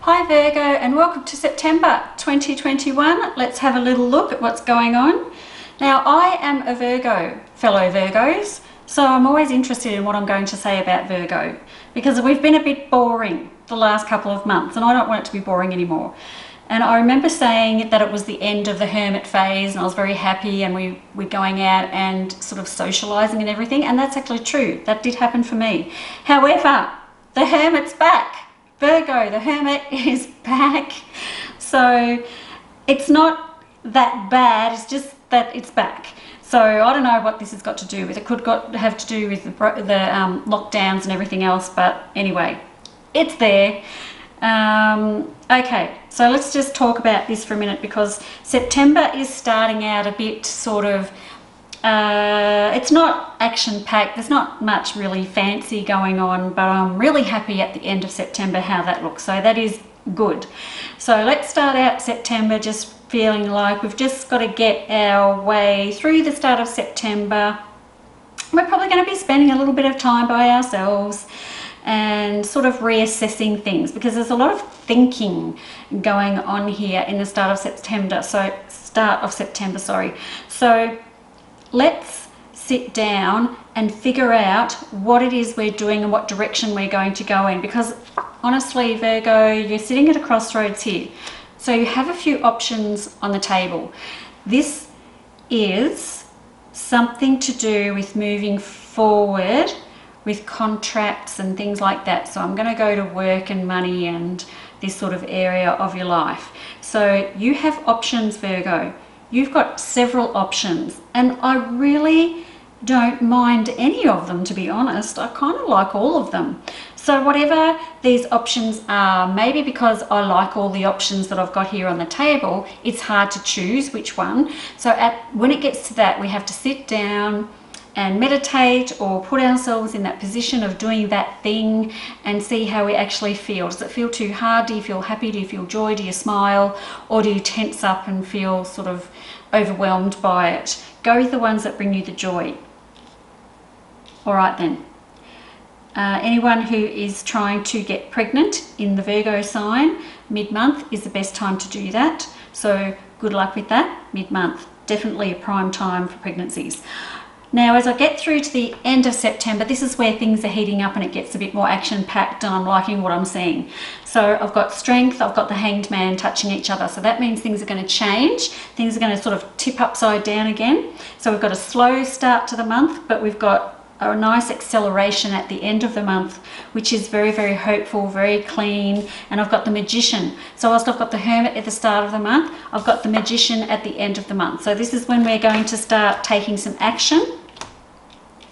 Hi Virgo, and welcome to September 2021. Let's have a little look at what's going on. Now, I am a Virgo, fellow Virgos, so I'm always interested in what I'm going to say about Virgo because we've been a bit boring the last couple of months and I don't want it to be boring anymore. And I remember saying that it was the end of the hermit phase and I was very happy and we're going out and sort of socializing and everything, and that's actually true. That did happen for me. However, the hermit's back. Virgo, the hermit is back. So it's not that bad, it's just that it's back. So I don't know what this has got to do with. It could have to do with the lockdowns and everything else, but anyway, it's there. Okay, so let's just talk about this for a minute because September is starting out a bit sort of, it's not action-packed, there's not much really fancy going on, but I'm really happy at the end of September how that looks, so that is good. So let's start out September just feeling like we've just got to get our way through the start of September. We're probably going to be spending a little bit of time by ourselves and sort of reassessing things because there's a lot of thinking going on here in the start of September. So let's sit down and figure out what it is we're doing and what direction we're going to go in, because honestly, Virgo, you're sitting at a crossroads here. So you have a few options on the table. This is something to do with moving forward with contracts and things like that. So I'm going to go to work and money and this sort of area of your life. So you have options, Virgo. You've got several options and I really don't mind any of them, to be honest. I kind of like all of them. So whatever these options are, maybe because I like all the options that I've got here on the table, it's hard to choose which one. So when it gets to that, we have to sit down and meditate or put ourselves in that position of doing that thing and see how we actually feel. Does it feel too hard? Do you feel happy? Do you feel joy? Do you smile? Or do you tense up and feel sort of overwhelmed by it? Go with the ones that bring you the joy. All right then. Anyone who is trying to get pregnant in the Virgo sign, mid-month is the best time to do that. So good luck with that, mid-month. Definitely a prime time for pregnancies. Now, as I get through to the end of September, this is where things are heating up and it gets a bit more action-packed and I'm liking what I'm seeing. So I've got Strength, I've got the Hanged Man touching each other. So that means things are going to change. Things are going to sort of tip upside down again. So we've got a slow start to the month, but we've got a nice acceleration at the end of the month, which is very, very hopeful, very clean. And I've got the Magician. So whilst I've got the Hermit at the start of the month, I've got the Magician at the end of the month. So this is when we're going to start taking some action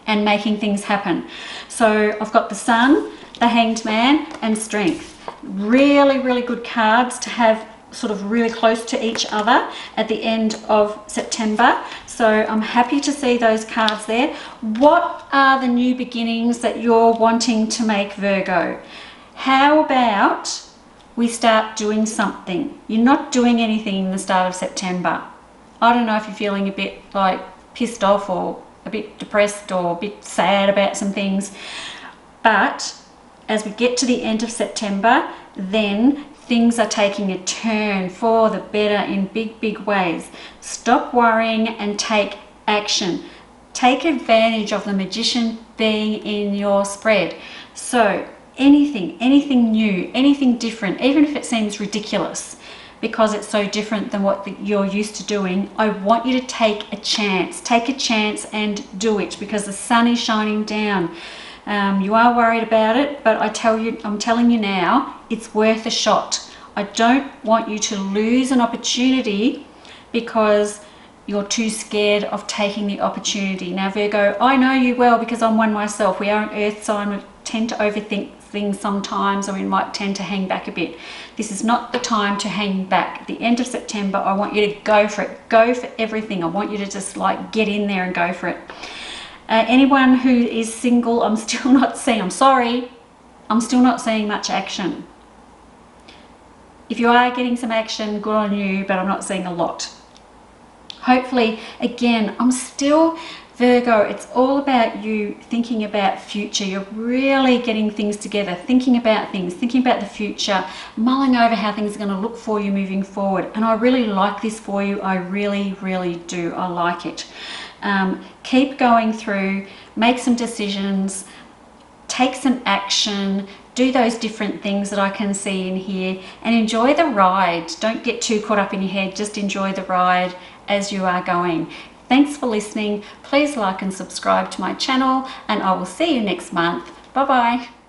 and making things happen. So I've got the Sun, the Hanged Man and Strength. Really, really good cards to have sort of really close to each other at the end of September. So I'm happy to see those cards there. What are the new beginnings that you're wanting to make, Virgo? How about we start doing something? You're not doing anything in the start of September. I don't know if you're feeling a bit like pissed off or a bit depressed or a bit sad about some things, but as we get to the end of September, then things are taking a turn for the better in big, big ways. Stop worrying and take action. Take advantage of the Magician being in your spread. So anything new, anything different, even if it seems ridiculous, because it's so different than what you're used to doing, I want you to take a chance. Take a chance and do it because the sun is shining down. You are worried about it, but I'm telling you now, it's worth a shot. I don't want you to lose an opportunity because you're too scared of taking the opportunity. Now, Virgo, I know you well because I'm one myself. We are an earth sign. We tend to overthink things sometimes, or we might tend to hang back a bit. This is not the time to hang back. At the end of September, I want you to go for it. Go for everything. I want you to just like get in there and go for it. Anyone who is single, I'm still not seeing much action. If you are getting some action, good on you, but I'm not seeing a lot. Hopefully, again, I'm still Virgo, it's all about you thinking about future. You're really getting things together, thinking about things, thinking about the future, mulling over how things are going to look for you moving forward. And I really like this for you. I really, really do. I like it. Keep going through, make some decisions, take some action, do those different things that I can see in here, and enjoy the ride. Don't get too caught up in your head. Just enjoy the ride as you are going. Thanks for listening. Please like and subscribe to my channel, and I will see you next month. Bye bye.